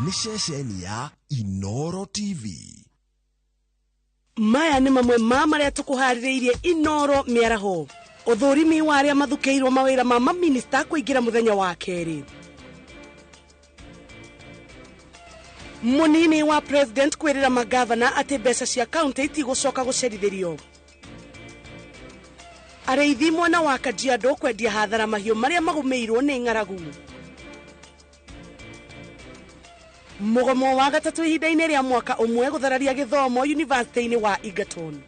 ni ceceni ya Inooro TV. Maya ni mamwe ma maria tukuhaririirie Inooro Miaraho. Uthurimi wa aria mathukeirwo mawira ma maminista kuingira muthenya wa keri. Munini wa president kwirira magavana ati mbeca cia county itigocoka gucerithirio. Areithi mwena wa Kajiado kwendia hathara mahiu maria magumeirwo ni ng'aragu. Mugomo wa gatatu ihinda-ini ria mwaka umwe guthararia githomo university-ini wa Egerton.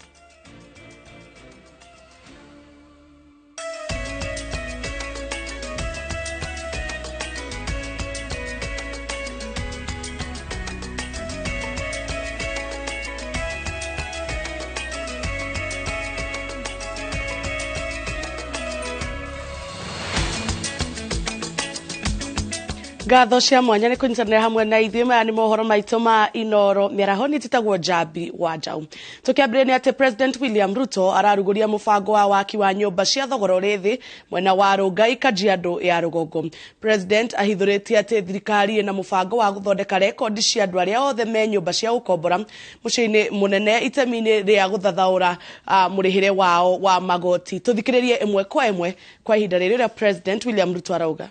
Gatho cia mwanya ni kunyitanira hamwe na ithuĩ maya ni mohoro maitũ ma Inooro Miaraho ni titagwo Jambi wa Njau. Tukiambĩrĩria ni ati President William Ruto araruguria mubango wa waki wa nyumba cia thogora ũrĩ thĩ mwena wa Rongai Kajiado ya Rugongo. President ahithũrĩtie ati thirikari ina mubango wa guthondeka rekondi cia andũ arĩa othe me nyumba cia ũkombora muciĩ-inĩ munene itemi-inĩ rĩa gũthathaũra mũrĩhĩre wao wa magoti. Tuthikĩrĩrie ĩmwe kwa ihinda rĩrĩa President William Ruto arauga.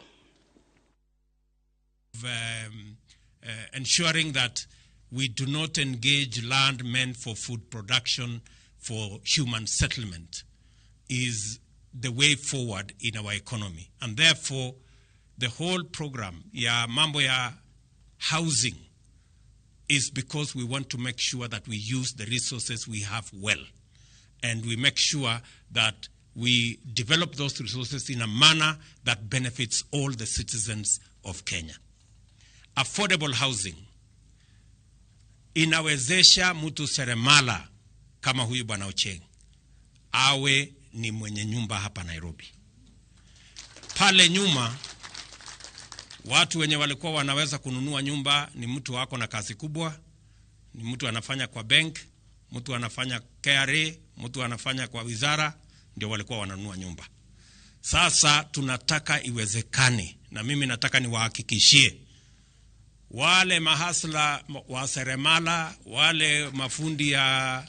Ensuring that we do not engage land meant for food production for human settlement is the way forward in our economy. And therefore, the whole program, mambo ya housing, is because we want to make sure that we use the resources we have well. And we make sure that we develop those resources in a manner that benefits all the citizens of Kenya. Affordable housing inawezesha mtu seremala kama huyu bwana Ocheng awe ni mwenye nyumba hapa Nairobi. Pale nyuma watu wenye walikuwa wanaweza kununua nyumba ni mtu wako na kazi kubwa, ni mtu anafanya kwa bank, mtu anafanya KRA, mtu anafanya kwa wizara, ndio walikuwa wananunua nyumba. Sasa tunataka iwezekane, na mimi nataka niwahakikishie wale mahasla wa seremala, wale mafundi ya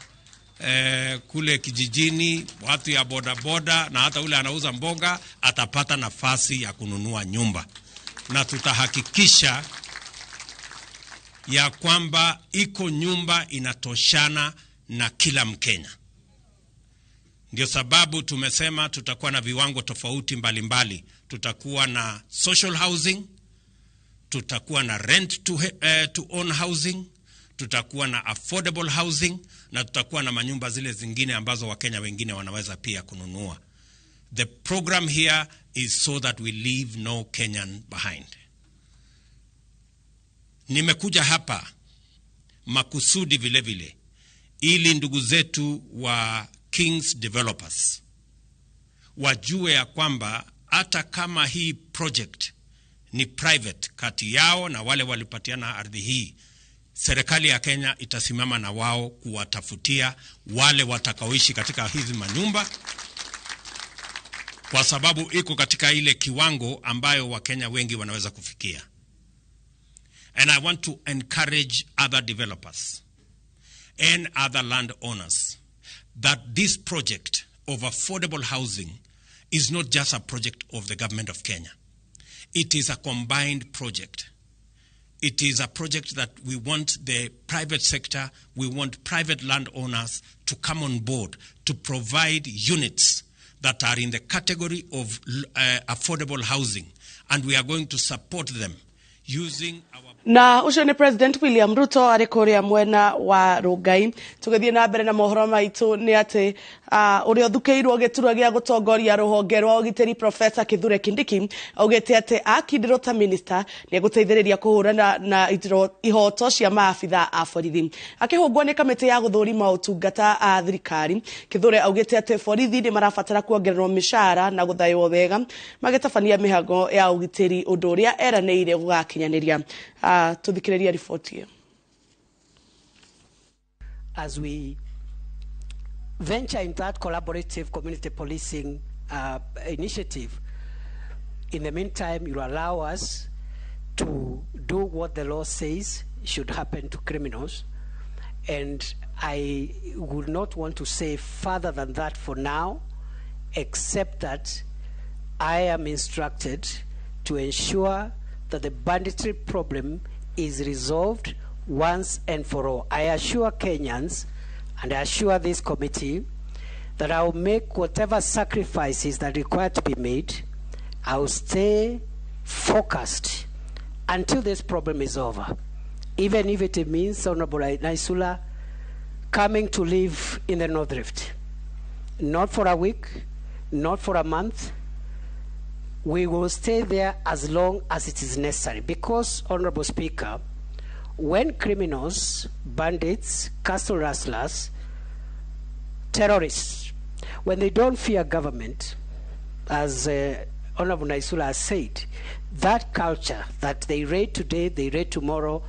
kule kijijini, watu ya bodaboda na hata ule anauza mboga atapata nafasi ya kununua nyumba. Na tutahakikisha ya kwamba iko nyumba inatoshana na kila Mkenya. Ndio sababu tumesema tutakuwa na viwango tofauti mbalimbali. Tutakuwa na social housing, tutakuwa na rent to own housing, tutakuwa na affordable housing, na tutakuwa na manyumba zile zingine ambazo Wakenya wengine wanaweza pia kununua. The program here is so that we leave no Kenyan behind. Nimekuja hapa makusudi vile vile ili ndugu zetu wa Kings Developers wajue ya kwamba hata kama hii project ni private kati yao na wale walipatiana ardhi hii, serikali ya Kenya itasimama na wao kuwatafutia wale watakaoishi katika hizi manyumba, kwa sababu iko katika ile kiwango ambayo Wakenya wengi wanaweza kufikia. And I want to encourage other developers and other landowners that this project of affordable housing is not just a project of the government of Kenya. It is a combined project. It is a project that we want the private sector, we want private landowners to come on board to provide units that are in the category of affordable housing, and we are going to support them using our... Na ucio ni President William Ruto ari kuria mwena wa Rongai. Tugithie na mbere na mohoro maitu ni ati uria thukeirwo giturwa gia gutongoria ruhonge rwa ugiteri Professor Kithure Kindiki augite ati akindiro ta minister ni guteithiriria kuhurana na ihoto cia maabitha a borithi. Akihungwo ni kamiti ya guthurima utungata a thirikari, Kithure augite ati borithi ni marabatara kuongererwo mishara na guthaywo wega magitabania mihango ya ugiteri undu uria eranĩire gugakinyaniria. Tuthikĩrĩria riboti hiyo. As we venture into that collaborative community policing initiative, in the meantime, you'll allow us to do what the law says should happen to criminals. And I would not want to say further than that for now, except that I am instructed to ensure that the banditry problem is resolved once and for all. I assure Kenyans, and I assure this committee, that I will make whatever sacrifices that are required to be made. I will stay focused until this problem is over. Even if it means Honorable Naisula coming to live in the North Rift. Not for a week, not for a month. We will stay there as long as it is necessary. Because, Honorable Speaker, when criminals, bandits, castle rustlers, terrorists, when they don't fear government, as Honorable Naisula has said, that culture that they raid today, they raid tomorrow,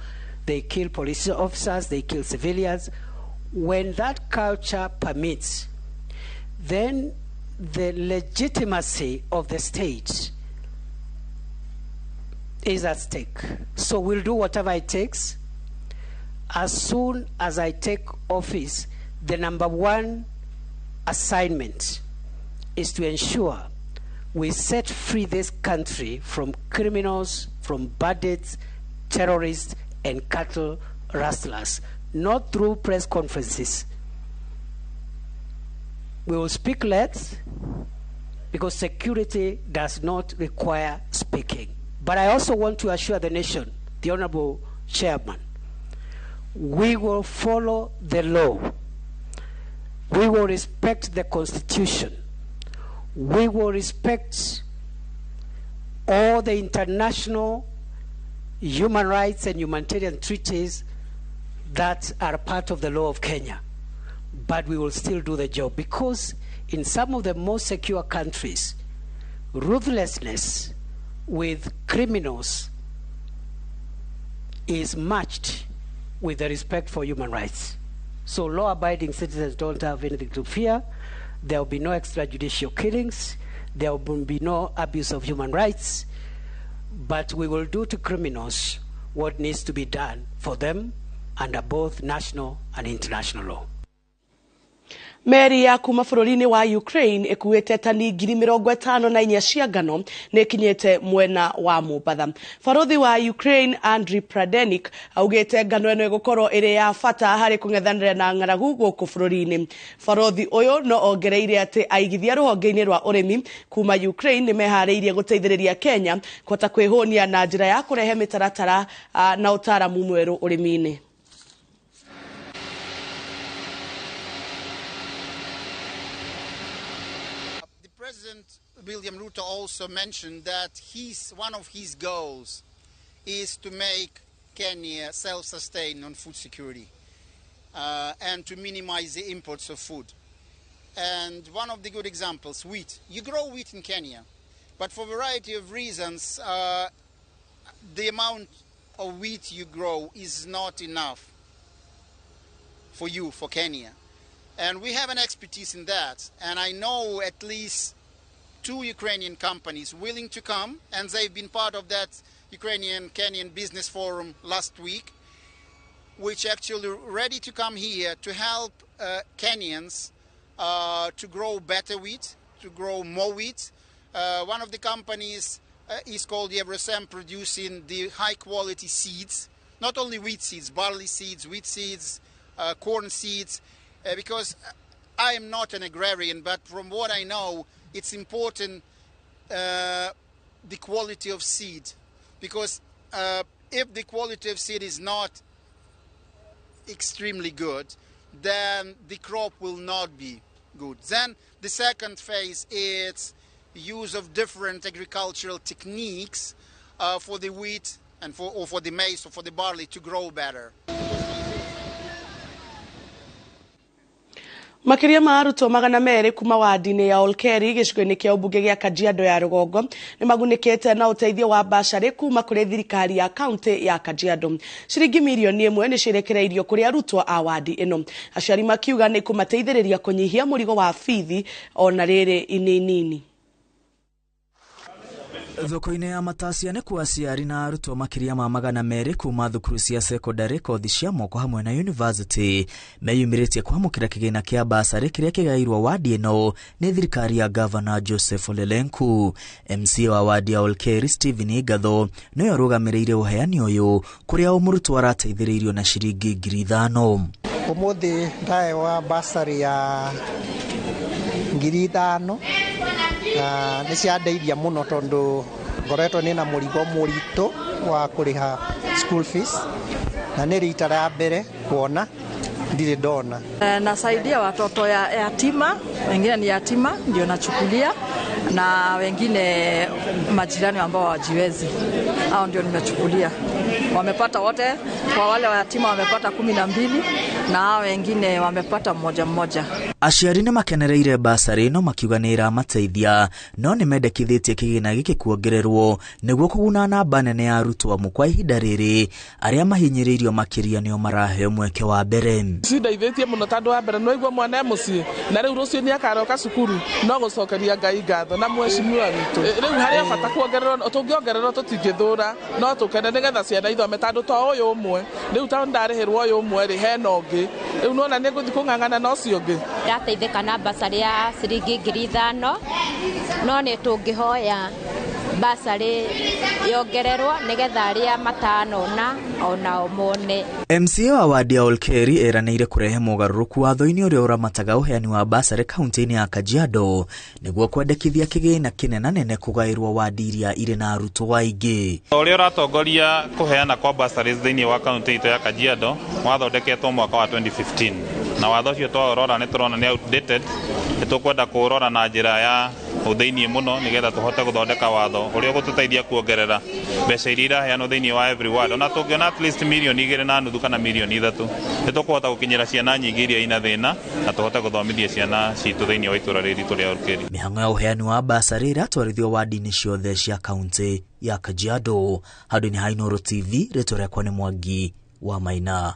they kill police officers, they kill civilians, when that culture permits, then the legitimacy of the state is at stake. So we'll do whatever it takes. As soon as I take office, the number one assignment is to ensure we set free this country from criminals, from bandits, terrorists, and cattle rustlers, not through press conferences. We will speak less because security does not require speaking. But I also want to assure the nation, the Honorable Chairman, we will follow the law. We will respect the Constitution. We will respect all the international human rights and humanitarian treaties that are part of the law of Kenya. But we will still do the job, because in some of the most secure countries, ruthlessness with criminals is matched with the respect for human rights. So law-abiding citizens don't have anything to fear. There will be no extrajudicial killings. There will be no abuse of human rights. But we will do to criminals what needs to be done for them under both national and international law. Meri ya kuma bũrũri-inĩ wa Ukraine ĩkuĩte tani 54,000 cia ngano nĩ ĩkinyĩte mwena wa Mombatha. Barothi wa Ukraine Andriy Pradenik augĩte ngano ĩno ĩgũkorwo ĩrĩ ya bata harĩ kũng'ethanĩra na ng'aragu gũkũ bũrũri-inĩ. Barothi ũyũ no ongereire atĩ aigithia rũhonge-inĩ rwa ũrĩmi kuma Ukraine nĩ meharĩirie gũteithĩrĩria Kenya kũhota kwĩhũnia na njĩra ya kũrehe mĩtaratara na ũtaaramu mwerũ ũrĩmi-inĩ. President William Ruto also mentioned that one of his goals is to make Kenya self-sustained on food security and to minimize the imports of food. And one of the good examples, wheat. You grow wheat in Kenya, but for a variety of reasons, the amount of wheat you grow is not enough for you, for Kenya. And we have an expertise in that. And I know at least 2 Ukrainian companies willing to come, and they've been part of that Ukrainian-Kenyan business forum last week, which actually ready to come here to help Kenyans to grow better wheat, to grow more wheat. One of the companies is called Eversem, producing the high-quality seeds, not only wheat seeds, barley seeds, wheat seeds, corn seeds, because I am not an agrarian, but from what I know, it's important the quality of seed, because if the quality of seed is not extremely good, then the crop will not be good. Then the second phase is use of different agricultural techniques for the wheat and for the maize or for the barley to grow better. Makiria ma arutwo 200 kuma wadi-inĩ ya Olkeri gĩcigo-inĩ kĩa ũmbunge gĩa Kajiado ya rũgongo nĩ magunĩkĩte na ũteithio wa mbacarĩ kuma kũrĩ thirikari ya kaunti ya Kajiado. Ciringi milioni 1 nĩ cirekereirio kũrĩ arutwo a wadi ĩno. Aciari makiuga nĩ kũmateithĩrĩria kũnyihia mũrigo wa bithi ona rĩrĩ inini. Thoko-inĩ ya Matacia nĩ kuo aciari na arutwo makĩria ma 200 kuma thukuru cia secondary, kothi cia moko hamwe na university meyumĩrĩtie kwamũkĩra kĩgĩna kĩa basarĩ kĩrĩa kĩgaĩirwo wadi ĩno nĩ thirikari ya Governor Joseph Lelenku. MC wa wadi ya Olkeri Stephen Gatho nĩwe arũgamĩrĩire ũheani ũyũ, kũrĩa o mũrutwo arateithĩrĩirio na ciringi 5,000. Ũmũthĩ ndahewa basarĩ ya 5,000 na nĩ ciandeithia mũno tondũ ngoretwo nina mũrigo mũritũ wa kũrĩha school fees na nĩ rita rĩa mbere kuona ndire dona. Nasaidia watoto ya yatima, wengine ni yatima ndio nachukulia, na wengine majirani ambao hawajiwezi, hao ndio nimechukulia. Wamepata wote, kwa wale wa yatima wamepata 12 na hao wengine wamepata mmoja. Aciari nĩ makenereire basarĩ ĩno makiuga nĩ ĩramateithia, no nĩ mendekithĩtie kĩgĩna gĩkĩ kuongererwo nĩguo kũguna namba nene ya arutwo amwe kwa ihinda rĩrĩ arĩa mahinyĩrĩirio makĩria nĩo maraheo mweke wa mbere. Cindeithĩtie mũno tondũ wa mbere no igua mwana mũciĩ na rĩu rũciũ nĩ akaroka cukuru, no gũcokeria Ngai ngatho na mheshimiwa witũ. Rĩu harĩa bata kuongererwo, tũngĩongererwo tũtingĩthũra, no tũkene nĩgetha ciana ithome tondũ to ũyũ ũmwe. Rĩu ta ndarĩhĩrwo ũyũ ũmwe rĩ hena ũngĩ, rĩu nona nĩ ngũthiĩ kũng'ang'ana na ũcio ũngĩ. Ndateithĩka na basarĩ ya ciringi 5,000, no nĩ tũngĩhoya basarĩ yongererwo nĩgetha arĩa matanona ona mone. MCA wa wadi ya Olkeri eranĩire kũrehe mũgarũrũku watho-inĩ ũrĩa ũramataga ũheani wa basarĩ kaunti-inĩ ya Kajiado nĩguo kwendekithia kĩgĩna kĩnenanene kũgaĩrwo wadi iria irĩ na arutwo aingĩ. Ũrĩa ũratongoria kũheana kwa basarĩ thĩinĩ wa kaunti itũ ya Kajiado wathondeketwo mwaka wa 2015, na watho ũcio twaũrora nĩ tũrona nĩ outdated. Nĩ tũkwenda kũũrora na njĩra ya ũthĩiniĩ mũno nĩgetha tũhote gũthondeka watho ũrĩa ũgũtũteithia kuongerera mbeca iria iraheanwo thĩinĩ wa every ward. Ona tũngĩona at least 2.5 kana 3 nĩ tũkũhota gũkinyĩra ciana nyingĩ iria ina thĩna na tũhote gũthomithia ciana citũ thĩinĩ wa itũra rĩrĩ rĩa Olkeri. Mĩhang'o ya ũheani wa basarĩ ĩratwarithio wadi-inĩ ciothe cia kaunti ya Kajiado. Handũ-inĩ ha Inooro TV, rĩtwa rĩakwa nĩ Mwangi wa Maina.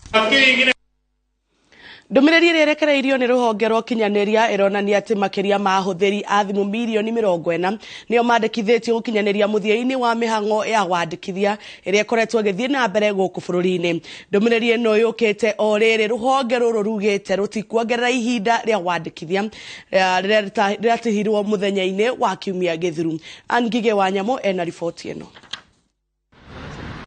Ndũmĩrĩri ĩrĩa ĩrekereirio nĩ rũhonge rwa ũkinyanĩria ĩronania atĩ makĩria ma ahũthĩri a thimũ milioni 40 nĩo mandĩkithĩtio gũkinyanĩria mũthia-inĩ wa mĩhang'o ya wandĩkithia ĩrĩa ĩkoretwo ĩgĩthiĩ na mbere gũkũ bũrũri-inĩ. Ndũmĩrĩri ĩno yũkĩte o rĩrĩ rũhonge rũrũ rugĩte rũtikuongerera ihinda rĩa wandĩkithia rĩrĩa rĩratĩhirwo mũthenya-inĩ wa kiumia gĩthiru. Angige wa Nyamũ ena riboti ĩno.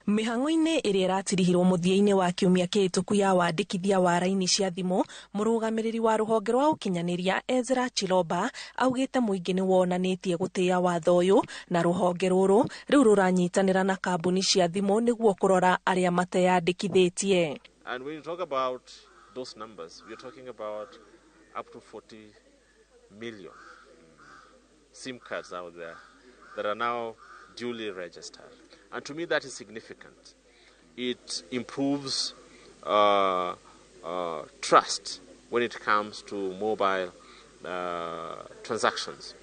Mĩhang'o-inĩ ĩrĩa ĩratirihirwo mũthia-inĩ wa kiumia kĩhĩtũku ya wandĩkithia wa raini cia thimũ, mũrũgamĩrĩri wa rũhonge rwa ũkinyanĩria Ezra Chiloba augĩte mũingĩ nĩ wonanĩtie gũtĩĩa watho ũyũ na rũhonge rũrũ rĩu rũranyitanĩra na kambuni cia thimũ nĩguo kũrora arĩa mateyandĩkithĩtie. And when you talk about those numbers, we are talking about up to 40 million SIM cards out there that are now duly registered. And to me, that is significant. It improves trust when it comes to mobile transactions.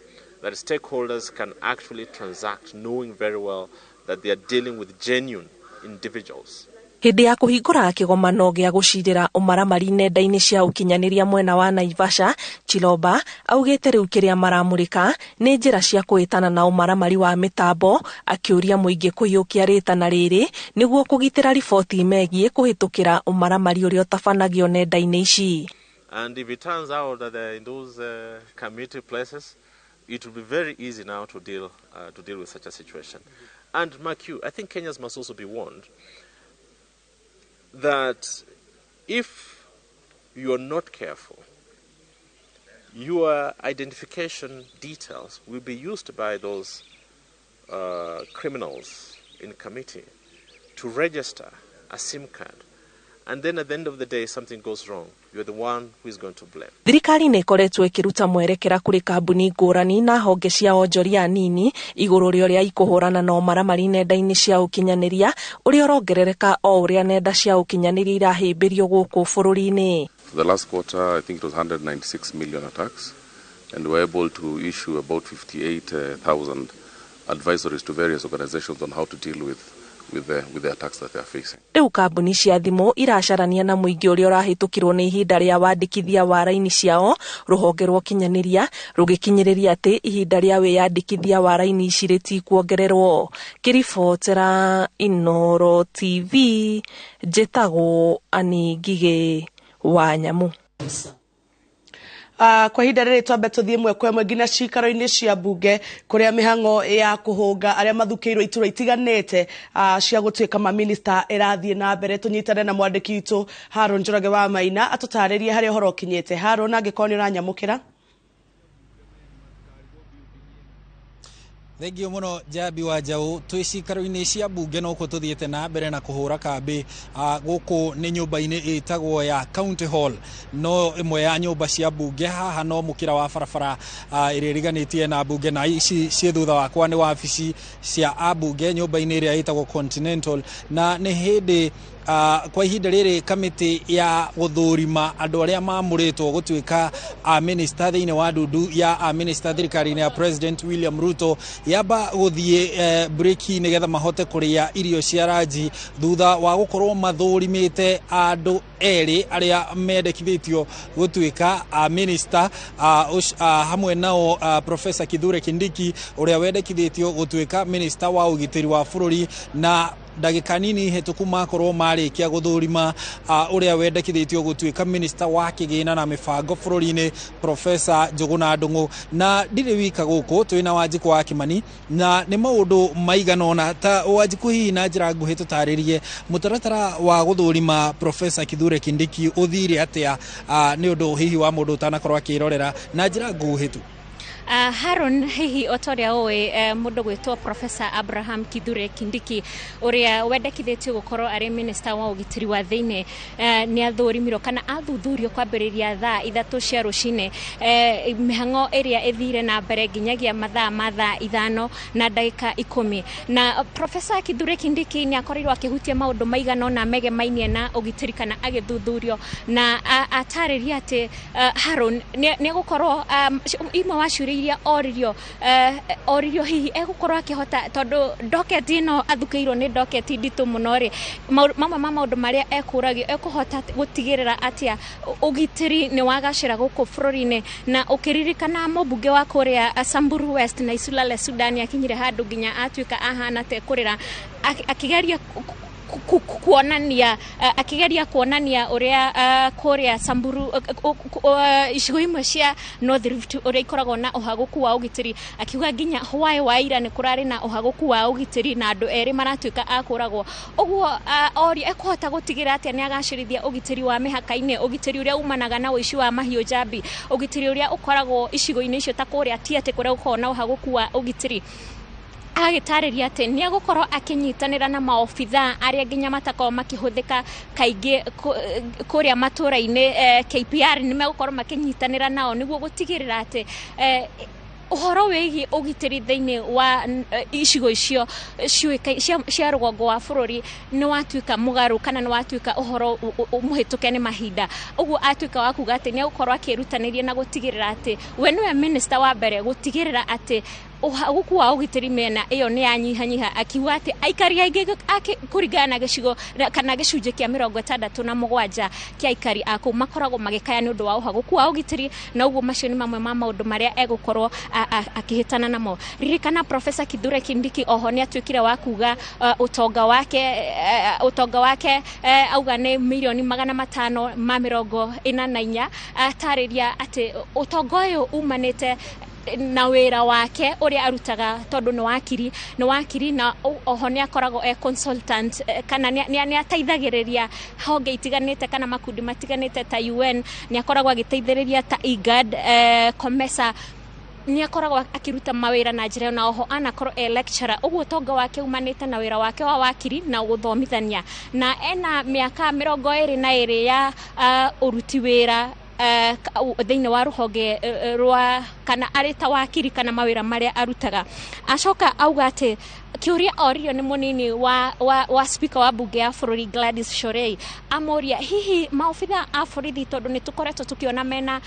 That stakeholders can actually transact knowing very well that they are dealing with genuine individuals. Hĩndĩ ya kũhingũra kĩgomano gĩa gũcirĩra ũmaramari nenda-inĩ cia ũkinyanĩria mwena wa Naivasha, Chiloba augĩte rĩu kĩrĩa maramũrĩka nĩ njĩra cia kũhĩtana na ũmaramari wa mĩtambo, akĩũria mũingĩ kũiyũkia rĩtana rĩrĩ nĩguo kũgitĩra riboti megiĩ kũhĩtũkĩra ũmaramari ũrĩa ũtabanagio nenda-inĩ ici. And if it turns out that in those community places, it will be very easy now to deal with such a situation. And mark you, I think Kenyans must also be warned that if you are not careful, your identification details will be used by those criminals in committee to register a SIM card. And then at the end of the day, something goes wrong. You're the one who is going to blame. Thirikari nĩ ĩkoretwo ĩkĩruta mwerekera kũrĩ kambuni ngũrani na honge cia onjoria nini igũrũ rĩa ũrĩa ikũhũrana na ũmaramari nenda-inĩ cia ũkinyanĩria ũrĩa ũrongerereka o ũrĩa nenda cia ũkinyanĩria irahĩmbĩrio gũkũ bũrũri-inĩ. For the last quarter, I think it was 196 million attacks, and we were able to issue about 58,000 advisories to various organizations on how to deal with with the attacks that they are facing. Riu kambuni cia thimu iracarania na muingi uria urahitukirwo ni ihinda ria wandikithia wa raini ciao, ruhonge rwa kinyanĩria rugikinyiriria ati ihinda ria wiyandikithia wa raini ici ritikuongererwo. Kiribotera Inooro TV, njĩtagwo Ani Ngigĩ wa Nyamu. Kwa ihinda rĩrĩ twambe tuthie mwekwe mwe nginya cikaro-inĩ cia mbunge kuria mihango ya kuhunga aria mathukiirwo itura itiganite cia gutuika ma minister irathie na mbere. Tunyitane na mwandiki witu Haron Njoroge wa Maina atutaririe haria horo kinyete. Haron, angĩkorwo nĩ uranyamũkĩra? Thengio muno Jabi wa Jau. Twi cikaro-inĩ cia mbunge no ko tuthiete na mbere na kuhura kambi guku ni nyumba-inĩ itagwo ya County Hall, no imwe ya nyumba cia mbunge. Haha no mukira wa barabara iria riganitie na mbunge, na ici cie thutha wakwa ni wabici cia ambunge nyumba-inĩ iria itagwo Continental. Na ni hindi kwa ihinda rĩrĩ kamiti ya guthurima andu aria mamuritwo gutuika minister thiini wa ndundu ya minister thirikari-inĩ ya President William Ruto yamba guthie breaki nigetha mahote kuria irio cia ranji thutha wa gukorwo mathurimite andu eri aria mendekithitio gutuika minister hamwe nao Professor Kithure Kindiki uria wendekithitio gutuika minister wa ugitiri wa bururi, na ndagika nini hetuku makorwo marikia guthurima uria wendekithitio gutuika minister wa kigina na mibango bururi-ini Professor Njuguna Ndung'u. Na ndiri wika guku twina Wanjiku wa Kimani, na ni maundu maiganona ta Wanjiku hihi na njira nguhi tutaririe mutaratara wa guthurima Professor Kithure Kindiki uthire atia ni undu hihi wa mundu utanakorwo akirorera na njira nguhi tu. Haron, hihi otoria oe mundu gwitwo Professor Abraham Kithure Kindiki uria wendekithitio gukorwo ari minister wa ugitiri wa thiini ni athurimirwo kana athuthurio kwambiriria thaa 3 cia rucine, mihango iria ithire na mbere nginyagia mathaa 5 na ndagika 10. Na Professor Kithure Kindiki ni akorirwo akihutia maundu maigano na megemainie na ugitiri kana agithuthurio, na atariria ati Haron ni gukorwo imwe wa ciuria iria oririo hihi egukorwo akihota, tondu docket ino athukiirwo ni docket nditu muno ri mamwe ma maundu maria ekuragio ekuhota gutigirira atia ugitiri ni wagacira guku bururi-ini. Na ukiririkana mbunge wa kuria Samburu West na Isulale Sudan akinyire handu nginya atuika ahana te kurira akigeria kuonania uria kuria Samburu icigo imwe cia North Rift uria ikoragwo na uhaguku wa ugitiri, akiuga nginya Hawaii wa ira ni kurari na uhaguku wa ugitiri na andu eri maratuika akuragwo. Uguo oria ekuhota gutigira atia ni agacirithia ugitiri wa mihaka-ini, ugitiri uria umanaga na uici wa mahiu Jabi, ugitiri uria ukoragwo icigo-ini icio ta kuria Tiate kuria ukoragwo na uhaguku wa ugitiri. Agitariria ati ni agukorwo akinyitanira na maofitha aria nginya matakorwo makihuthika kaingi kuria matura-ini KPR ni megukorwo makinyitanira nao niguo gutigirira ati uhoro wigi ugitiri thiini wa icigo icio cia rugongo wa bururi ni watuika mugaru kana ni watuika uhoro umuhituke ni mahinda. Uguo atuika wa kuga ati ni agukorwo akirutaniria na gutigirira ati we niwe minister wa mbere gutigirira ati uhaguku wa ugitiri mena iyo ni anyihanyiha, akiuga ati aikari aingi kuringana na gicigo kana gicunje kia 67 kia aikari aku makoragwo magikaya ni undu wa uhaguku wa ugitiri, na uguo macio ni mamwe ma maundu maria egukorwo akihitana namo. Ririkana Professor Kithure Kindiki oho ni atuikire wa kuga utonga wake auga ni milioni 544 atariria ati utonga uyu umanite na wira wake uria arutaga tondu ni wakiri na oho ni akoragwo consultant kana ni ateithagiriria honge itiganite kana makundi matiganite ta UN, ni akoragwo agiteithiriria ta IGAD, COMESA, ni akoragwo akiruta mawira na njira na oho anakorwo lecturer. Uguo tonga wake umanite na wira wake wa wakiri na guthomithania, na ena miaka 22 ya uruti wira thiini wa ruhonge rwa kana arita wakiri kana mawira maria arutaga. Acoka auga ati kiuria orio ni munini wa speaker wa bunge ya bururi Gladys Shorei amoria hihi maofitha a borithi tondu ni tukoretwo tukiona mena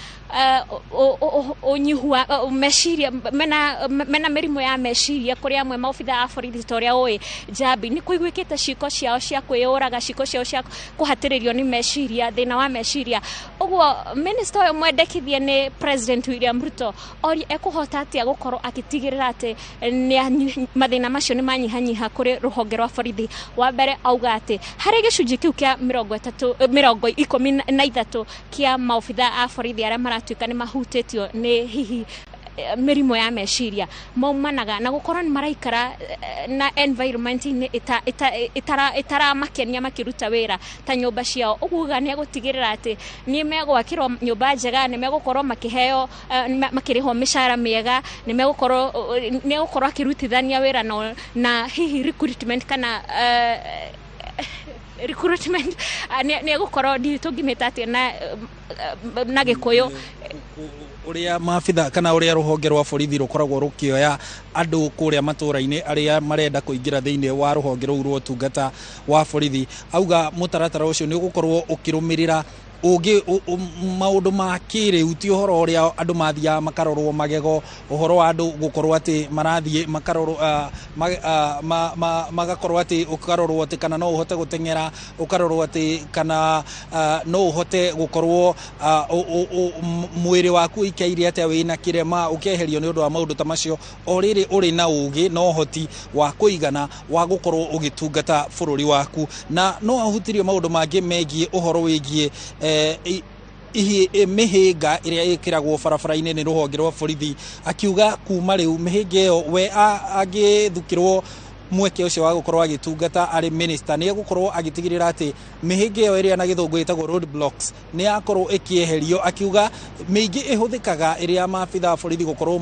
unyihua meshiria mena merimu ya meshiria kuria amwe maofitha a borithi toria oi Jabi ni kuigwikite ciko ciao cia kwiyuraga ciko ciao cia kuhatiririo ni meshiria thina wa meshiria uguo minister uyu mwendekithie ni President William Ruto ori ekuhota atia gukorwo akitigirira ati ni mathina macio ni manyihanyiha kuri ruhonge rwa borithi wa mbere auga ati hari gicunji kiu kia 13 kia maofitha a borithi aria maratuika ni mahutitio ni hihi merimu ya meshiria maumanaga na gukorwo ni maraikara na environment ni itara makenia makiruta wira ta nyumba ciao uguga ni gutigirira ati ni megwakirwo nyumba njega ni megukorwo makiheo makiriho mishara miega ni megukorwo akirutithania wira na hihi recruitment kana recruitment ni gukorwo ditungimeta na gikuyu uria mafitha kana uria ruhonge rwa borithi rukoragwo rukioya andu kuria matura-ini aria marenda kuingira thiini wa ruhonge ruu rwa tungata wa borithi auga mutaratara ucio ni gukorwo ukirumirira ugi maundu ma kiriu ti uhoro uria andu mathia makarorwo magego uhoro wa andu gukorwo ati marathie makarorwo magakorwo ati ukarorwo ati kana no uhote gutengera ukarorwo ati kana no uhote gukorwo mwiri waku ikaire ati wina kirema ukeherio ni undu wa maundu ta macio oriri uri na ugi no hoti wa kuigana wa gukorwo ugitungata bururi waku na no ahutirio maundu mangi megie uhoro wigie mihinga iria ikiragwo barabara-ini ni ruhonge rwa borithi akiuga kuma riu mihinga iyo we agithukirwo mweke ucio wa gukorwo agitungata ari minister ni gukorwo agitigirira ati mihinga iyo iria na githungu itagwo road blocks ni akorwo ikieherio akiuga miingi ihuthikaga iria mafitha borithi gukorwo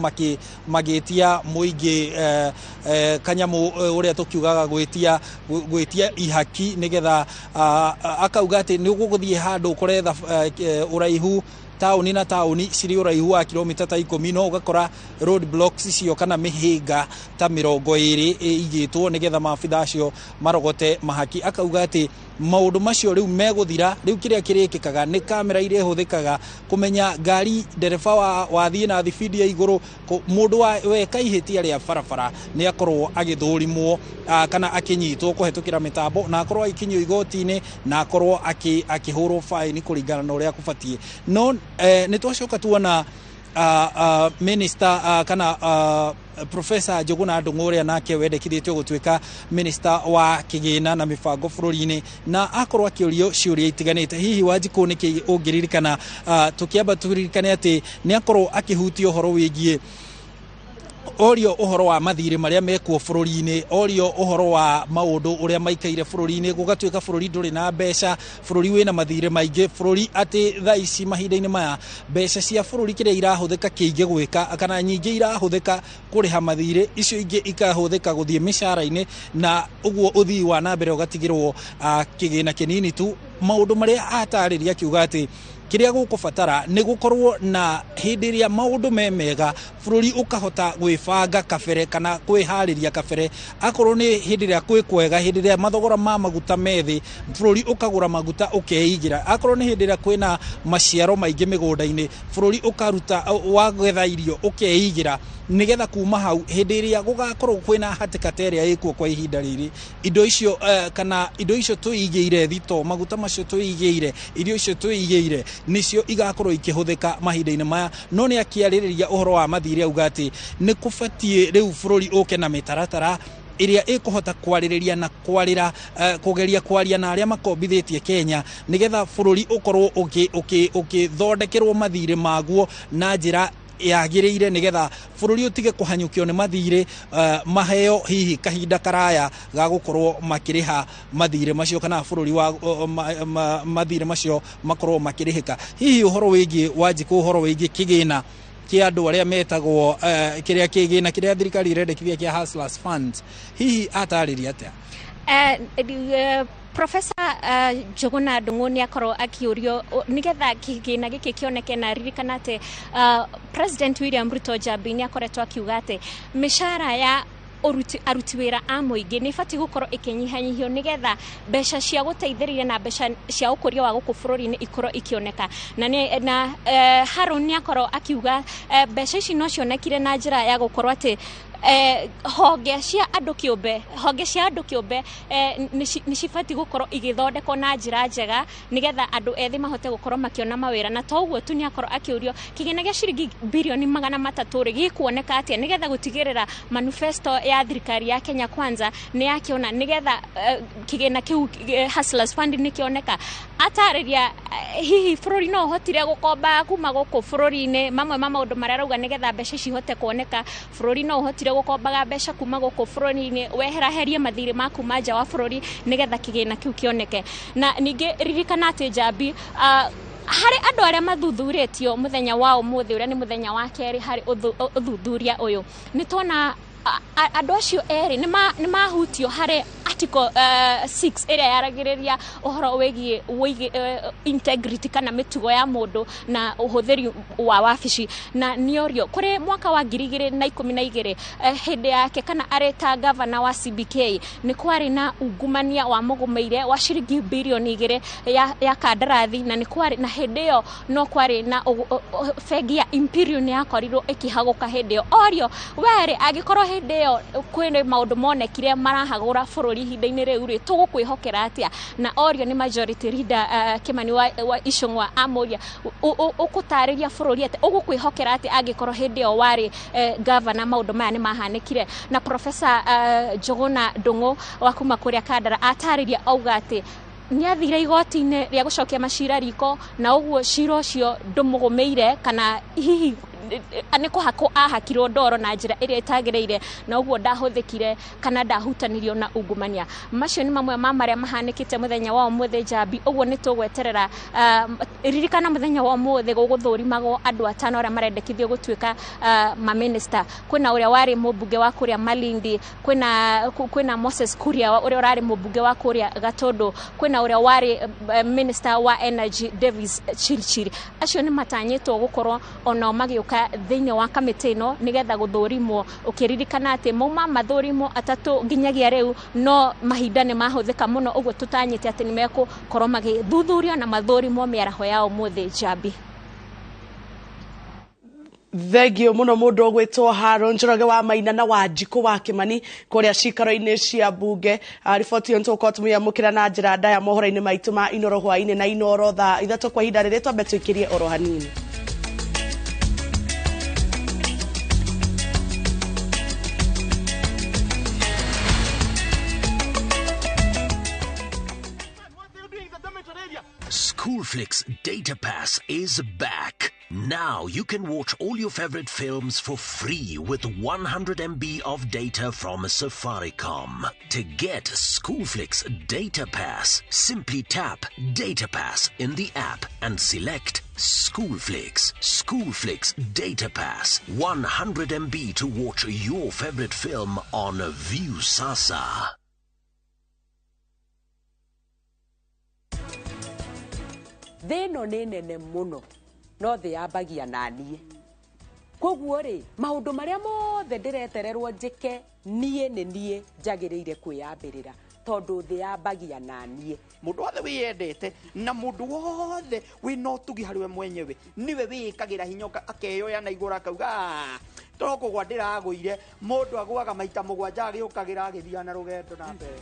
magitia muingi kanyamu uria tukiugaga gwitia ihaki nigetha akauga ati ni guguthie handu kuretha uraihu tauni na tauni ciri uraihu wa kilomita ta 10 no ugakora road blocks icio kana mihinga ta 20 igitwo nigetha mafitha acio marogote mahaki akauga ati maundu macio riu meguthira riu kiria kirikikaga ni kamera iria ihuthikaga kumenya ngari ndereba wathie na thibidi ya iguru mundu we kaihitia ria barabara ni akorwo agithurimwo kana akinyitwo kuhetukira mitambo na akorwo ikinyio igoti-ini na akorwo akihurwo fine kuringana na uria kubatie no ni twacoka tuona minister kana Professor Njuguna Ndung'u nake wendekithitio gutuika minister wa kigina na mibango bururi-ini na akorwo akiorio ciuria itiganite hihi Wanjiku niki ungiririkana tukiamba turirikane ati ni akorwo akihutio horo wigie orio uhoro wa mathire maria mekuo bururi-ini orio uhoro wa maundu uria maikaire bururi-ini gugatuika bururi nduri na mbeca bururi wina mathire maingi bururi ati thaici mahinda-ini maya mbeca cia bururi kiria irahuthika kiingi gwika kana nyingi irahuthika kuriha mathire icio ingi ikahuthika guthie mishara-ini na uguo uthii wa na mbere ugatigirwo kigina kinini tu maundu maria atariria kiuga ati kiria gukubatara ni gukorwo na hindiria maundu memega bururi ukahota gwibanga kabere kana kwihariria kabere akorwo ni hindiria kwikwega hindiria mathogora ma maguta methi bururi ukagura maguta ukeigira akorwo ni hindiria kwina maciaro maingi migunda-ini bururi ukaruta wagetha irio ukeigira nigetha kuma hau hindiria gugakorwo kwina hatikateria ikuo kwa ihinda riri indo icio kana indo icio tuigiire thito maguta macio tuigiire irio icio tuigiire nicio igakorwo ikihuthika mahinda-ini maya no ni akiaririria uhoro wa mathire auga ati ni kubatie riu bururi uke na mitaratara iria ikuhota kwaririria na kwarira kugeria kwaria na aria makombithitie Kenya nigetha bururi ukorwo ukithondekerwo mathire maguo na njira yagiriire nigetha bururi utige kuhanyukio ni mathire maheo hihi kahinda karaya ga gukorwo makiriha mathire macio kana bururi wa mathire macio makorwo makirihika hihi uhoro wigie Wanjiku uhoro wigie kigina kia andu aria metagwo kiria kigina kiria thirikari irendekithia kia Hustlers Fund hihi atariria atia Professor Njuguna Ndung'u ni akorwo akiurio nigetha kigina giki kioneke na ririkana ati President William Ruto Jabi ni akoretwo akiuga ati mishara ya aruti wĩra a mũingĩ nĩ ibatiĩ gũkorwo ĩkĩnyihanyihio nĩgetha mbeca cia gũteithĩrĩria na mbeca cia ũkũria wa gũkũ bũrũri-inĩ ikorwo ikĩoneka na Harun nĩ akorwo akiuga mbeca ici no cionekire na njĩra ya gũkorwo atĩ honge cia andũ kĩũmbe nĩ cibatiĩ gũkorwo igĩthondekwo na njĩra njega nĩgetha andũ ethĩ mahote gũkorwo makĩona mawĩra na toguo tu nĩ akorwo akĩũrio kĩgĩna gĩa ciringi birioni 300 rĩ gĩkuoneka atĩa nĩgetha gũtigĩrĩra manifesto ya thirikari ya Kenya Kwanza nĩ yakĩona nĩgetha kĩgĩna kĩu Hustlers Fund nĩ kĩoneka atarĩria hihi bũrũri no ũhotire gũkomba kuma gũkũ bũrũri-inĩ mamwe ma maũndũ marĩa arauga nĩgetha mbeca ici ihote kuoneka bũrũri no ũhotire gũkombaga mbeca kuma gũkũ bũrũri-inĩ weheraherie mathirĩ ma kuma nja wa bũrũri nĩgetha kĩgĩna kĩu kĩoneke na ningĩ ririkana atĩ Njambi harĩ andũ arĩa mathuthurĩtio mũthenya wa ũmũthĩ ũrĩa nĩ mũthenya wa kerĩ harĩ ũthuthuria ũyũ nĩ tona andũ acio erĩ nĩ mahutio harĩ article 6 ĩrĩa yaragĩrĩria ũhoro wĩgiĩ integrity kana mĩtugo ya mũndũ na ũhũthĩri wa wabici na nĩorio kũrĩ mwaka wa 2012 hĩndĩ yake kana arĩ ta governor wa CBK nĩ kwarĩ na ungumania wa mũgũmĩire wa ciringi birioni 2 ya kandarathi na nĩ kwarĩ na hĩndĩ ĩyo no kwarĩ na bengi ya Imperial nĩ yakorirwo ĩkĩhagũka hĩndĩ ĩyo orio were agĩkorwo hĩndĩ ĩyo kwĩna maũndũ monekire marahagũra bũrũri ihinda-inĩ rĩu rĩ tũgũkwĩhokera atĩa na orio nĩ majority leader Kimani wa Icũng'wa amũria ũgũtarĩria bũrũri atĩ ũgũkwĩhokera atĩ angĩkorwo hĩndĩ ĩyo warĩ governor maũndũ maya nĩ mahanĩkire na Professor Njũgũna Ndung'u wa kuma kũrĩa Kandara atarĩria auga atĩ nĩ athire igoti-inĩ rĩa gũcokia macira riko na ũguo cira ũcio ndũmũgũmĩire kana hihi nĩ kũhakwo ahakirwo ndoro na njĩra ĩrĩa ĩtagĩrĩire na ũguo ndahũthĩkire kana ndahutanirio na ungumania macio nĩ mamwe ma marĩa mahanĩkĩte mũthenya wa ũmũthĩ Njambi ũguo nĩ tũgweterera ririkana mũthenya wa ũmũthĩ gũgũthũrimagwo andũ 5 arĩa marendekithio gũtuĩka maminista kwĩna ũrĩa warĩ mũmbunge wa kũrĩa Malindi kwĩna Moses Kuria ũrĩa ũrarĩ mũmbunge wa kũrĩa Gatũndũ kwĩna ũrĩa warĩ minister wa energy Davis Chirchir acio nĩ matanyĩtwo gũkorwo onao magĩũka thĩinĩ wa kamĩtĩ ĩno nĩgetha gũthũrimwo ũkĩririkana atĩ mauma mathũrimwo atatũ nginyagia rĩu no mahinda nĩ mahũthĩka mũno ũguo tũtanyĩte atĩ nĩ mekũkorwo magĩthuthurio na mathũrimwo mĩaraho ya ũmũthĩ Njambi thengio muno mundu gwitwo Harun Njoroge wa Maina na wa Njikũ wa Kimani kuria cikaro-inĩ cia mbunge riboti yo ntuko tumia mukira na njira ndaya mohoro-inĩ maitũ ma Inooro hwainĩ na Inooro thaa 3 kwa ihinda rĩrĩ twambe twĩkĩrie oro hanini. Schoolflix Data Pass is back. Now you can watch all your favorite films for free with 100 MB of data from Safaricom. To get Schoolflix Data Pass, simply tap Data Pass in the app and select Schoolflix. Schoolflix Data Pass. 100 MB to watch your favorite film on View Sasa. Thĩno nĩ nene mũno no thĩ yambagia na niĩ koguo rĩ maũndũ marĩa mothe ndĩretererwo njĩke niĩ nĩ niĩ njagĩrĩire kwĩyambĩrĩra tondũ thĩ yambagia na niĩ mũndũ wothe wĩyendete na mũndũ wothe wĩna ũtugi harĩ we mwenyewe niwe wĩkagĩra hinya akeyoya na igũrũ akauga tũkũgwa ndĩragũire mũndũ agwaga maita 7 agĩũkagĩra agĩthiĩ na rũgendo na mbere.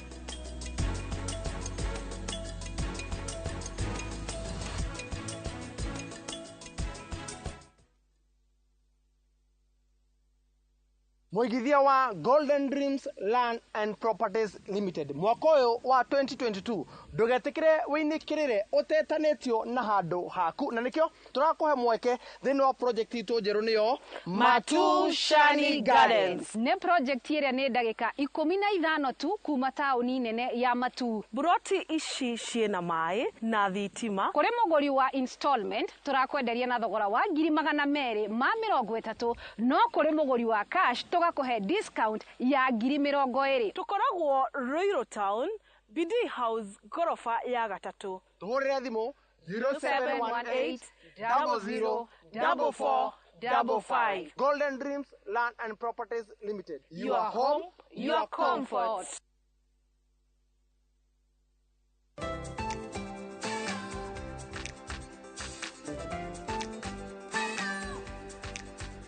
Mũigithia wa Golden Dreams Land and Properties Limited mwaka ũyũ wa 2022 ndũgetĩkĩre wĩinĩkĩrĩre ũtetanĩtio na handũ haku na nĩkĩo tũrakũhe mweke thĩinĩ wa project itũ njerũ nĩyo Matu Shani Gardens nĩ project ĩrĩa nĩ ndagĩka 15 tu kuma taũni nene ya Matu. Buroti ici ciĩna maĩ na thitima. Kũrĩ mũgũri wa installment tũrakwenderia na thogora wa 230 no kũrĩ mũgũri wa cash tũgakũhe discount ya 20,000. Tukoragwo Ruiru Town, BD House, gorofa ya 3. Tuhũrĩre thimũ 0718 00 4455. Golden Dreams Land and Properties Limited. Your home, your comfort.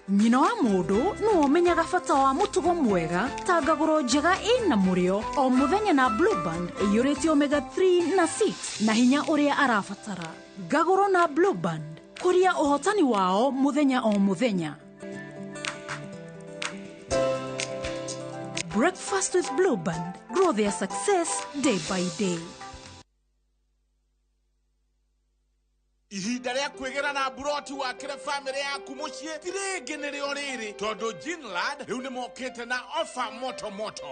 Nyina wa mundu no omenyaga bata wa mutugo mwega ta ngaguro njega ina murio o muthenya na Blue Band iyurĩtio omega 3 na 6 na hinya uria arabatara. Ngaguro na Blue Band kuria uhotani wao muthenya o muthenya. Breakfast with Blue Band. Grow their success day by day. Ihinda rĩa kwĩgera na buroti wa kire family yaku muciĩ tirĩngĩ nĩrĩo rĩrĩ tondũ Ginlad rĩu nĩ mokĩte na offer moto.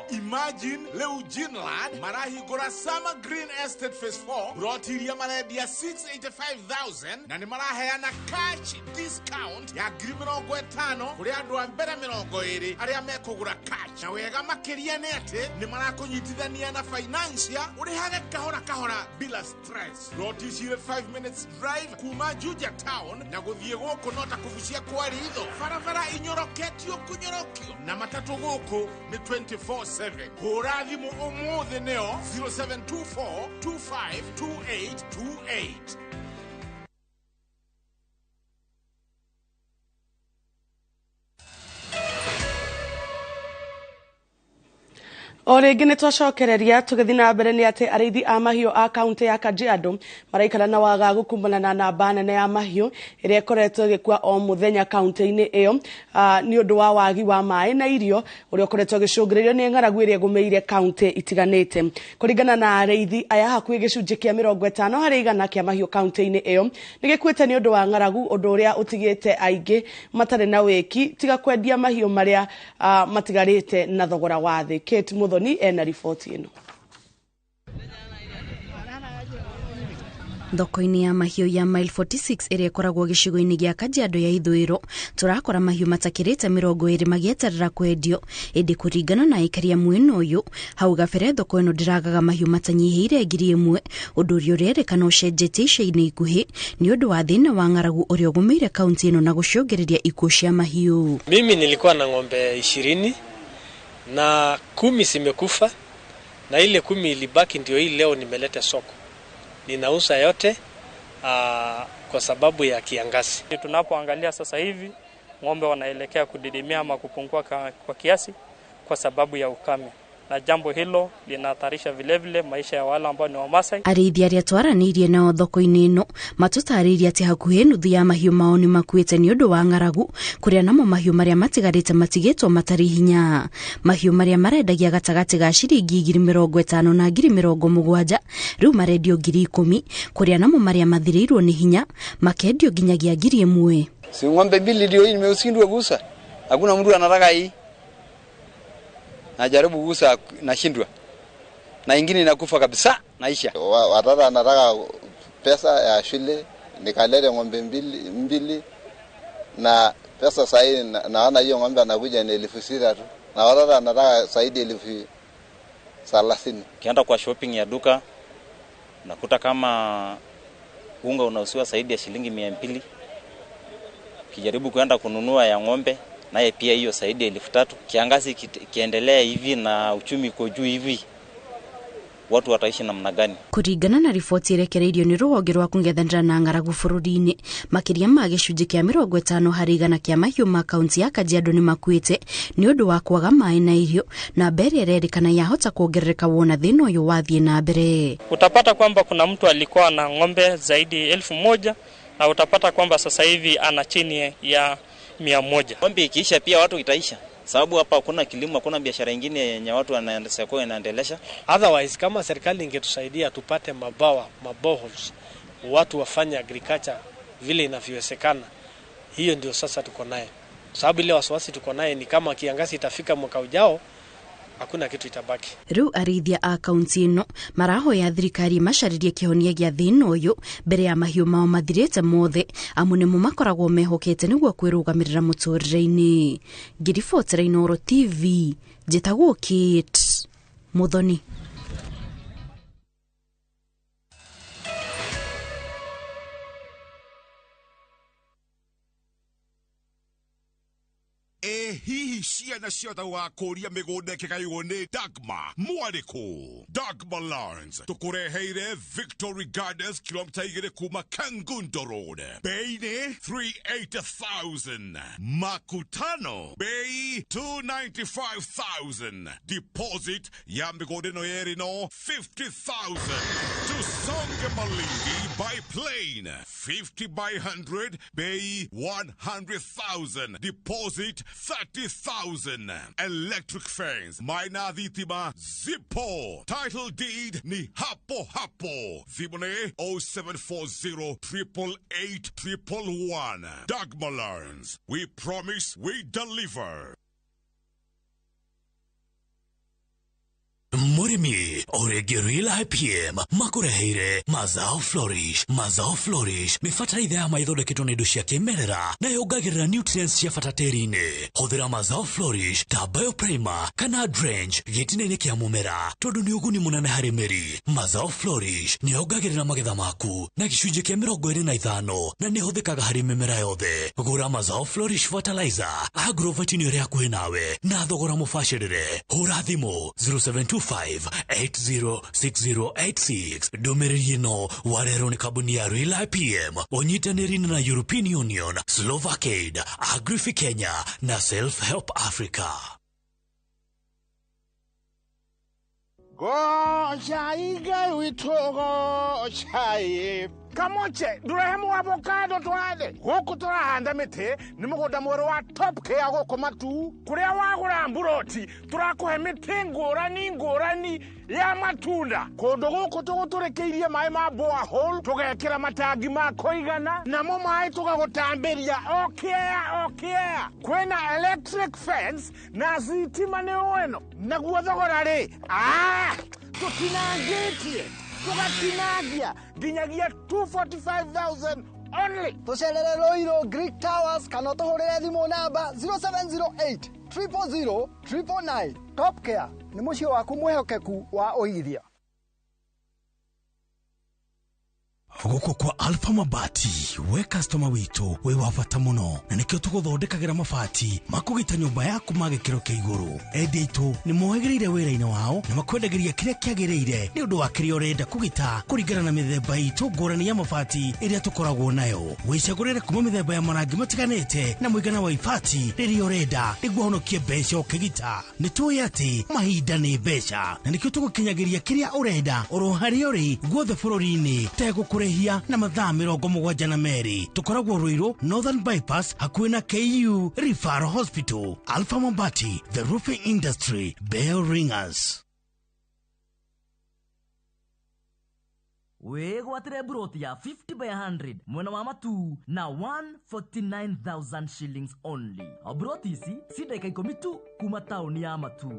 Imagine rĩu Ginlad marahingũra Summer Green Estate Phase 4 buroti iria marendia 685,000 na nĩ maraheana cash discount ya 50,000 kũrĩ andũ a mbere 20 arĩa mekũgũra cash. Na wega makĩria nĩ atĩ nĩ marakũnyitithania na financial ũrĩhage kahora bila stress. Buroti cirĩ 5 minutes drive kuma Juja town na guthie goko nota kuvucia kwa ritho farafara inyoroketio kunyorokio na matatu goko ni 24/7 horathimo omothe neo 0724 252828. O rĩngĩ nĩ twacokereria tũgĩthiĩ na mbere nĩ atĩ arĩithi a mahiũ a kaunti ya Kajiado maraikara na wagagu kumana na namba nene ya mahiũ ĩrĩa ĩkoretwo ĩgĩkua o mũthenya kaunti-inĩ ĩyo nĩ ũndũ wa wagi wa maĩ na irio ũrĩa ũkoretwo ũgĩcũngĩrĩrio nĩ ng'aragu ĩrĩa ĩgũmĩire kaunti itiganĩte. Kũringana na arĩithi aya hakuhĩ gĩcunjĩ kĩa 50 harĩ igana kĩa mahiũ kaunti-inĩ ĩyo nĩ gĩkuĩte nĩ ũndũ wa ng'aragu, ũndũ ũrĩa ũtigĩte aingĩ matarĩ na wĩki tiga kwendia mahiũ marĩa matigarĩte na thogora wa thĩ. Kate Muthoni ena riboti ĩno. Thoko-inĩ ya mahiũ ya mile 46 ĩrĩa ĩkoragwo gĩcigo-inĩ gĩa Kajiado ya ithũĩro tũrakora mahiũ matakĩrĩte 20 magĩeterera kwendio, ĩndĩ kũringana na aikaria mwena ũyũ hau gabere thoko ĩno ndĩragaga mahiũ matanyihĩire 1,000, ũndũ ũrĩa ũrerĩkana ũcenjetie ica-inĩ ikuhĩ nĩ ũndũ wa thĩna wa ng'aragu ũrĩa ũgũmĩire kaunti ĩno na gũcũngĩrĩria ikuũ cia mahiũ. Mimi nilikuwa na ng'ombe 20 na 10 zimekufa na ile 10 ilibaki ndio hii leo nimeleta soko. Ninauza yote kwa sababu ya kiangazi. Tunapoangalia sasa hivi ng'ombe wanaelekea kudidimia ama kupungua kwa kiasi kwa sababu ya ukame. Na jambo hilo linahatarisha vile maisha ya wale ambao ni Wamasai. Arĩithi arĩa twaranĩirie nao thoko-inĩ ĩno matũtarĩirie atĩ hakuhĩ nuthu ya mahiũ mao nĩ makuĩte nĩ ũndũ wa ng'aragu, kũrĩa namo mahiũ marĩa matigarĩte matigĩtwo matarĩ hinya. Mahiũ marĩa marendagia gatagatĩ ga ciringi 50,000 na 70,000 rĩu marendio 10,000, kũrĩa namo marĩa mathirĩirwo nĩ hinya makendio nginyagia 1,000. Si ng'ombe mbili ndio hii nimeushindwa gusa. Hakuna mtu anataka hii. Najaribu kugusa nashindwa. Na ingine inakufa kabisa naisha. Watata anataka pesa ya shule nikalete ng'ombe mbili na pesa sahi naona hiyo ng'ombe anakuja ni 6,000 tu. Na watata anataka zaidi 30,000. Kienda kwa shopping ya duka nakuta kama unga unauziwa zaidi ya shilingi 200. Kijaribu kwenda kununua ya ng'ombe naye pia hiyo zaidi ya 3,000. Kiangazi kiendelea hivi na uchumi uko juu hivi, watu wataishi namna gani? Kũringana na riboti irekereirio nĩ rũhonge rwa kũng'ethanĩra na ng'aragu bũrũri-inĩ, makĩria ma gĩcunjĩ kĩa 50 harĩ igana kĩa mahiũ ma kaunti ya Kajiado nĩ makuĩte nĩ ũndũ wa kwaga maĩ na irio, na mbere ĩrerĩkana yahota kuongerereka wona thĩna ũyũ wathiĩ na mbere. Utapata kwamba kuna mtu alikuwa na ng'ombe zaidi 1,000 na utapata kwamba sasa hivi ana chini ya 100. Ng'ombe ikiisha pia watu itaisha. Sababu hapa hakuna kilimo, hakuna biashara nyingine yenye watu wanaendelesha. Otherwise kama serikali ingetusaidia tupate maboholes, watu wafanye agriculture vile inavyowezekana. Hiyo ndio sasa tuko naye. Sababu ile wasiwasi tuko naye ni kama kiangazi itafika mwaka ujao hakuna kitu itabaki. Rĩu arĩithia a kaunti ĩno marahoya thirikari macaririe kĩhonia gĩa thĩna ũyũ mbere ya mahiũ mao mathirĩte mothe, amu nĩmo makoragwo mehokete nĩguo kwĩrũgamĩrĩra mũtũrĩre-inĩ. Ngiribotera Inooro TV, njĩtagwo Kate Muthoni. hihi ciana ciothe wakũria mĩgũnda ĩkĩgaywo nĩ Dagmar Mwarĩkũ. Dagmar Lawrence tũkũreheire Victory Gardens kilomita 2 kuma Kangundo Road. Bei nĩ 380,000. Makutano bei 295,000. Deposit ya mĩgũnda ĩno yerĩ no 50,000. Tusonge Malindi by plane 50 by 100 bei 100,000. Deposit 30,000. Electric fence maina dhitima zipo. Title deed ni hapo hapo. Thimone 0740 888 111. Dagmar Lawrence, we promise we deliver. Murimi oregerila IPM makureheire Mazao Flourish. Mazao Flourish ni fatalaitha ya maithondeketwo na indo cia kimerera na yongagirira nutrients cia bata tĩri-inĩ. Hũthĩra Mazao Flourish ta bioprimer kana drench gĩtina-inĩ kĩa mũmera tondũ nĩ ũguni mũnene harĩ mĩri. Mazao Flourish nĩ yongagirira magetha maku na gĩcunjĩ kĩa 25 na nĩ hũthĩkaga harĩ mĩmera yothe. Gũra Mazao Flourish fertilizer agrovet-inĩ ĩrĩa hakuhĩ nawe na thogora mũbacĩrĩre. Hũra thimũ 0725806086. Ndũmĩrĩri ĩno warerwo nĩ kambuni ya Real IPM ũnyitanĩri na European Union, Slovakia, Agrifi Kenya na Self Help Africa. Goshaiga witogo shai kamoche durehemu avocado twade goko turahanda mite ni mugoda mwero wa top care goko matu kuria wagura mburoti turakuhe mite ngorani ya matunda kondo goko tuguturekeirie mai ma borehole tugekira matangi ma koigana namo mai tugagutambiria okay kwena electric fence na zitima ni weno naguo thogora ri tutinangitie tugatinagia ginyagia 245,000 only. Tucelere Roiro Greek Towers kana tuhurire thimu namba 0708 000 999. Top Care ni mucio waku mwehokeku wa uigithia. Gũkũ kwa Alpha Mabati we customer witũ we wabata mũno na nĩkĩo tũgũthondekagĩra mabati makũgita nyũmba yaku magĩkĩro kĩa igũrũ. Endia aitũ nĩ mohĩgĩrĩire wĩra-inĩ wao na makwendagĩria kĩrĩa kĩagĩrĩire nĩ ũndũ wa kĩrĩa ũrenda kũgita kũringana na mĩthemba itũ ngũrani ya mabati ĩrĩa tũkoragwo nayo. Wĩcagũrĩre kuma mĩthemba ya marangi matiganĩte na mũigana wa ibati rĩrĩa ũrenda nĩguo honokie mbeca ũkĩgita. Nĩ tũĩ atĩ mahinda nĩ mbeca na nĩkĩo tũgũkinyagĩria kĩrĩa ũrenda oro harĩa ũrĩ guothe bũrũri-inĩ tegũkũrĩhia na mathaa 72. Tukoragwo Ruiru Northern Bypass hakuhĩ na KU Referral Hospital. Alpha Mabati, the roofing industry, bell ringers. Wegwatire buroti ya 50 by 100 mwena wa matu na 149,000 shillings only. Buroti ici si dakika 10 tu kuma tauni ya matu.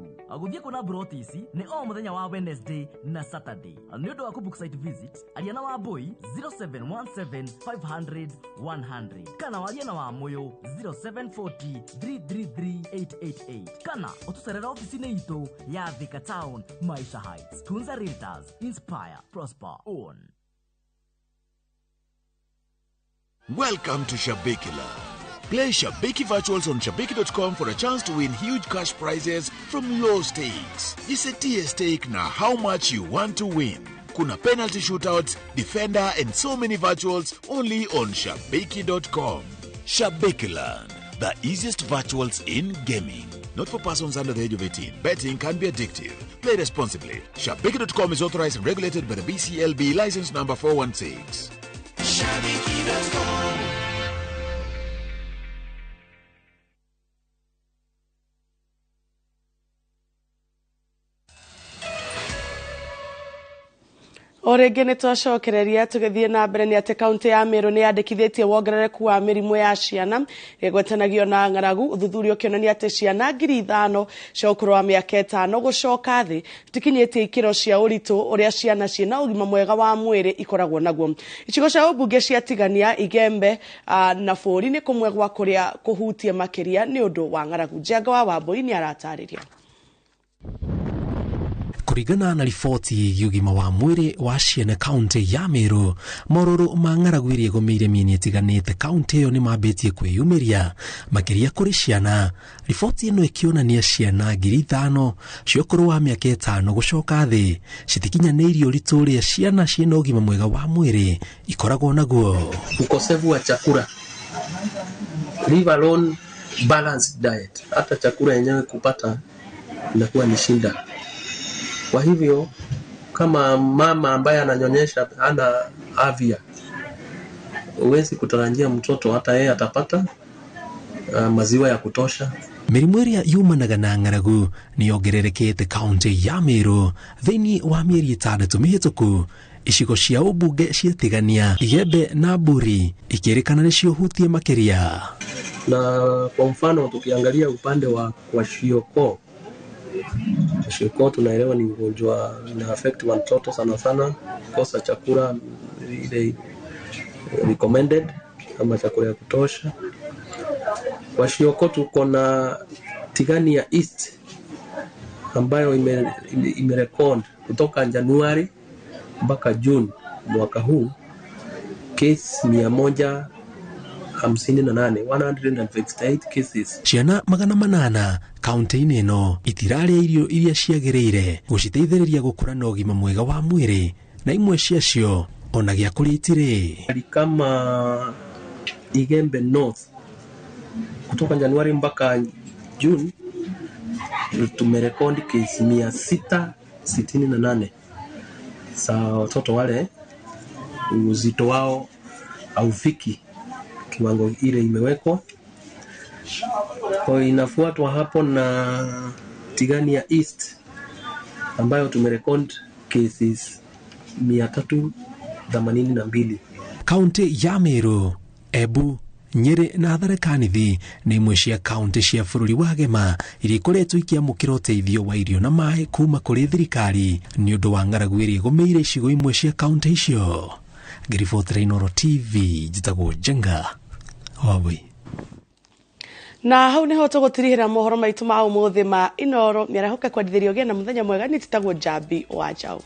Guthie kuna buroti ici ni o muthenya wa Wednesday na Saturday. Ni undu wa kubook site visit aliana wa boy 0717500100 kana waliana wa moyo 0740333888 kana utuserera ofisini ito ya Thika Town, Maisha Heights. Tunza Realtors, inspire, prosper, own. Welcome to Shabikila. Play Shabiki Virtuals on Shabiki.com for a chance to win huge cash prizes from low stakes. Jisetie stake na how much you want to win. Kuna penalty shootouts, defender and so many virtuals only on Shabiki.com. Shabikiland, the easiest virtuals in gaming. Not for persons under the age of 18. Betting can be addictive. Play responsibly. Shabiki.com is authorized and regulated by the BCLB license number 416. Shabiki.com. Orenge nĩ twacokereria tũgĩthiĩ na mbere nĩ atĩ kaunti ya Meru nĩ yandĩkithĩtie wongerereku wa mĩrimũ ya ciana ĩgwetanagio na ng'aragu. Ũthuthuria ũkĩonania atĩ ciana 5,000 cia ũkũrũ wa mĩaka 5 gũcoka thĩ itikinyĩtie ikĩro cia ũritũ ũrĩa ciana ciĩna ũgima mwega wa mwĩrĩ ikoragwo naguo. Icigo cia ũmbunge ciatigania Igembe na Bũri nĩ kũmwe gwa kũrĩa kũhutie makĩria nĩ ũndũ wa ng'aragu. Njenga wa Wambũi nĩ aratarĩria. Kuringana na riboti ya ũgima wa mwĩrĩ wa ciana kaunti ya Meru, mororo ma ng'aragu iria igũmĩire mĩena ĩtiganĩte kaunti ĩyo nĩ mambĩtie kwĩyumĩria makĩria kũrĩ ciana. Riboti ĩno ĩkĩonania ciana 5,000 cia ũkũrũ wa mĩaka 5 gũcoka thĩ citikinyanĩirie ũritũ ũrĩa ciana ciĩna ũgima mwega wa mwĩrĩ ikoragwo naguo. Ukosefu wa chakula, leave alone balanced diet, hata chakula yenyewe kupata inakuwa ni shida. Kwa hivyo kama mama ambaye ananyonyesha hana afya, huwezi kutarajia mtoto hata yeye atapata maziwa ya kutosha. Mĩrimũ ĩrĩa yumanaga na ng'aragu nĩ yongererekete kaunti ya Meru thĩinĩ wa mĩeri 6 mĩhĩtũku. Icigo cia ũmbunge ciatigania Igembe na Mburi ikĩrĩkana nĩcio hutie makĩria. Na kwa mfano tukiangalia upande wa kwa Shioko tunaelewa ni ugonjwa ina affect watoto sana, kosa chakula ile recommended ama chakula ya kutosha. Kwa Shioko tuko na Tigania East ambayo imerekod kutoka Januari mpaka June mwaka huu case 158 cases. Ciana 800 kaunti-inĩ ĩno itirarĩa irio iria ciagĩrĩire gũciteithĩrĩria gũkũra na ũgima mwega wa mwĩrĩ, na imwe ciacio ona gĩa kũrĩa itirĩ. Kama Igembe North kutoka Januari mpaka June tumerekodi case 668 za watoto wale uzito wao haufiki kiwango ile imewekwa. Kwa inafuatwa hapo na Tigania East ambayo tumerekodi cases 382. Kaunti ya Meru, Embu, Nyeri na Tharaka Nithi nĩ imwe cia kaunti cia bũrũri wa Gema iria ikoretwo ikĩamũkĩra ũteithio wa irio na maĩ kuma kũrĩ thirikari nĩ ũndũ wa ng'aragu ĩrĩa ĩgũmĩire icigo imwe cia kaunti icio. Ngĩribotera Inooro TV, njĩtagwo Njenga Wabui. Na hau niho tũgũtirihĩra mohoro maitũ ma ũmũthĩ ma Inooro Miaraho. Kwendithĩrio gĩa na mũthenya mwega. Nĩ njĩtagwo Jambi Wanjaũ.